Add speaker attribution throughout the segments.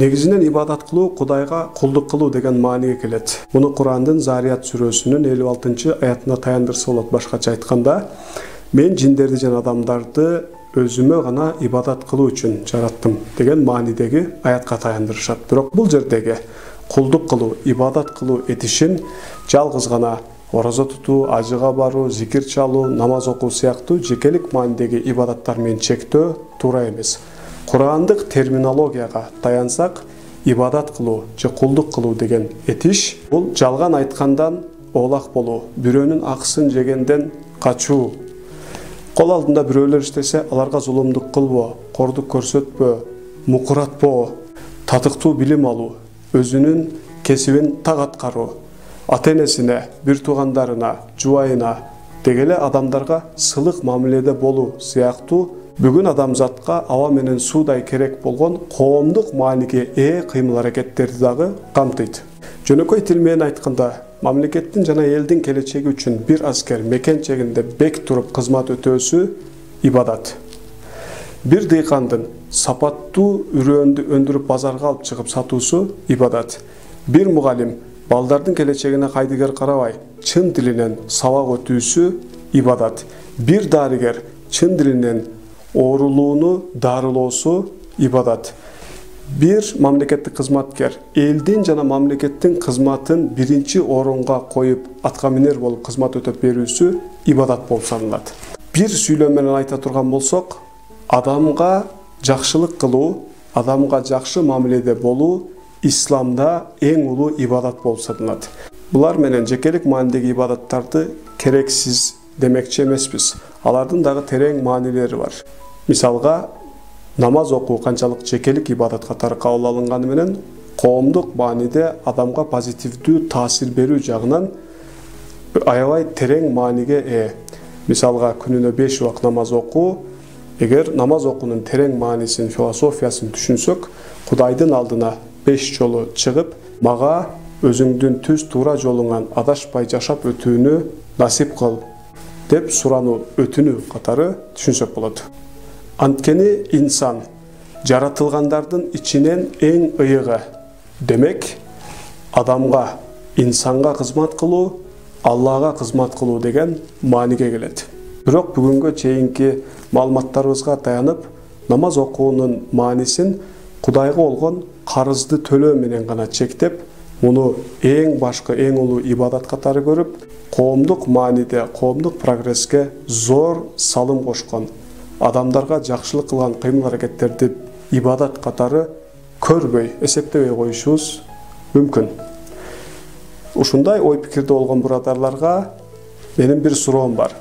Speaker 1: Негизинен ибадат кылуу Кудайга кулдук кылуу деген мааниге келет. Муну Курандын Зарiyat сүрөсүнүн 56-аятына таяндырса болот. Башкача айтканда, мен жиндерди жана адамдарды өзүмө гана ибадат кылуу үчүн жараттым деген маанидеги аятка таяндырышат. Бирок бул жердеги кулдук кылуу, ибадат кылуу этишин жалгыз гана ораза тутуу, ажыга баруу, зикир чалуу, намаз окуу сыяктуу жекелик маанидеги ибадаттар менен чектөө туура эмес. Курандык терминологияга таянсак, ибадат кылуу же кулдук кылуу деген этиш бул жалган айткандан оолак болуу, бирөөнүн акысын жегенден качуу, кол алдында бирөөлөр иштесе аларга зулумдук кылбоо, кордук көрсөтпөө, мукуратпоо, татыктуу билим алуу, өзүнүн кесибин так аткаруу, ата-энесине, бир туугандарына, жубайына, дегеле адамдарга сылык мамиледе болуу сыяктуу бүгүн адамзатка аба менен суудай керек болгон коомдук мааниге ээ кыймыл-аракеттерди дагы камтыйт. Жөнөкөй тил менен айтканда, мамлекеттин жана элдин келечеги үчүн бир аскер мекен чегинде бек туруп кызмат өтөөсү ибадат. Бир дыйкандын сапаттуу үрөөндү өндүрүп базарга алып чыгып сатуусу ибадат. Бир мугалим балдардын келечегине кайдыгер карабай чын дилинен сабак өтүүсү ибадат. Бир дарыгер чын дилинен оорулууну дарылоосу ибадат. Бир мамлекеттик кызматкер элдин жана мамлекеттин кызматын биринчи орунга коюп атка минер болуп кызмат өтөп берүүсү ибадат болуп саналат. Бир сүйлөм менен айта турган болсок, адамга жакшылык кылуу, адамга жакшы мамиледе болуу исламда эң улуу ибадат болуп саналат. Булар менен жекелик маанидеги ибадаттарды керексиз демекчи эмеспиз. Алардын дагы терең маанилери бар. Мисалга, намаз окуу канчалык жекелик ибадат катары кабыл алынганы менен коомдук мааниде адамга позитивдүү таасир берүү жагынан аябай терең мааниге ээ. Мисалга, күнүнө 5 убак намаз окуу, эгер намаз окуунун терең маанисин, философиясын түшүнсөк, Кудайдын алдына 5 жолу чыгып, мага өзүңдүн түз туура жолуңан адашпай жашап өтүүнү насип кыл деп сурануу, өтүнүү катары түшүнсөк болот. Анткени инсан жаратылгандардын ичинен эң ыйыгы. Демек, адамга, инсанга кызмат кылуу, Аллага кызмат кылуу деген мааниге келет. Бирок бүгүнгө чейинки маалыматтарыбызга таянып, намаз окуунун маанисин Кудайга болгон карызды төлөө менен гана чектеп, муну эң башкы, эң улуу ибадат катары көрүп, коомдук мааниде, коомдук прогресске зор салым кошкон, адамдарга жакшылык кылган кыймыл-аракеттерди ибадат катары көрбөй, эсептебей коюшубуз мүмкүн. Ушундай ой пикирде болгон бурадарларга менин бир суроом бар.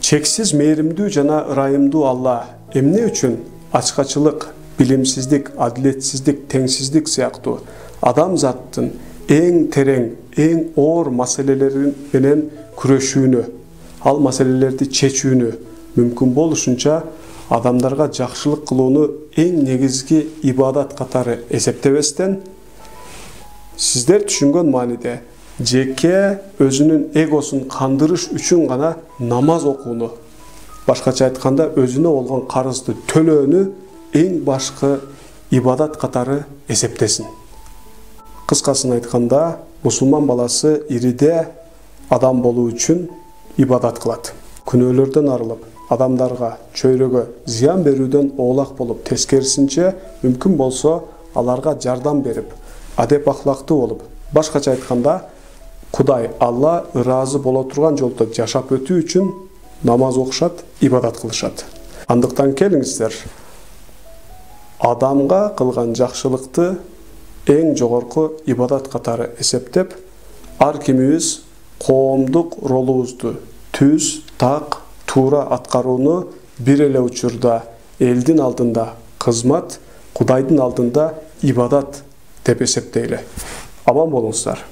Speaker 1: Чексиз мээримдүү жана ырайымдуу Алла эмне үчүн ачкачылык, билимсиздик, адилетсиздик, теңсиздик сыяктуу адамзаттын эң терең, эң оор маселелери менен күрөшүүнү, ал маселелерди чечүүнү мүмкүн болушунча адамдарга жакшылык кылууну эң негизги ибадат катары эсептебестен, сиздер түшүнгөн мааниде жеке өзүнүн эгосун кандырыш үчүн гана намаз окууну, башкача айтканда өзүнө болгон карызды төлөөнү эң башкы ибадат катары эсептесин. Кыскасын айтканда, мусулман баласы ириде адам болуу үчүн ибадат кылат. Күнөөлөрдөн арылып, адамдарга, чөйрөгө зыян берүүдөн оолак болуп, тескерисинче мүмкүн болсо аларга жардам берип, адеп ахлактуу болуп, башкача айтканда, Кудай, Алла ыраазы боло турган жолдо жашап өтүү үчүн намаз окушат, ибадат кылышат. Андыктан келиңиздер, адамга кылган жакшылыкты эң жогорку ибадат катары эсептеп, ар кимибиз коомдук ролубузду түз, так, туура аткарууну бир эле учурда элдин алдында кызмат, Кудайдын алдында ибадат деп эсептейли. Аман болуңуздар.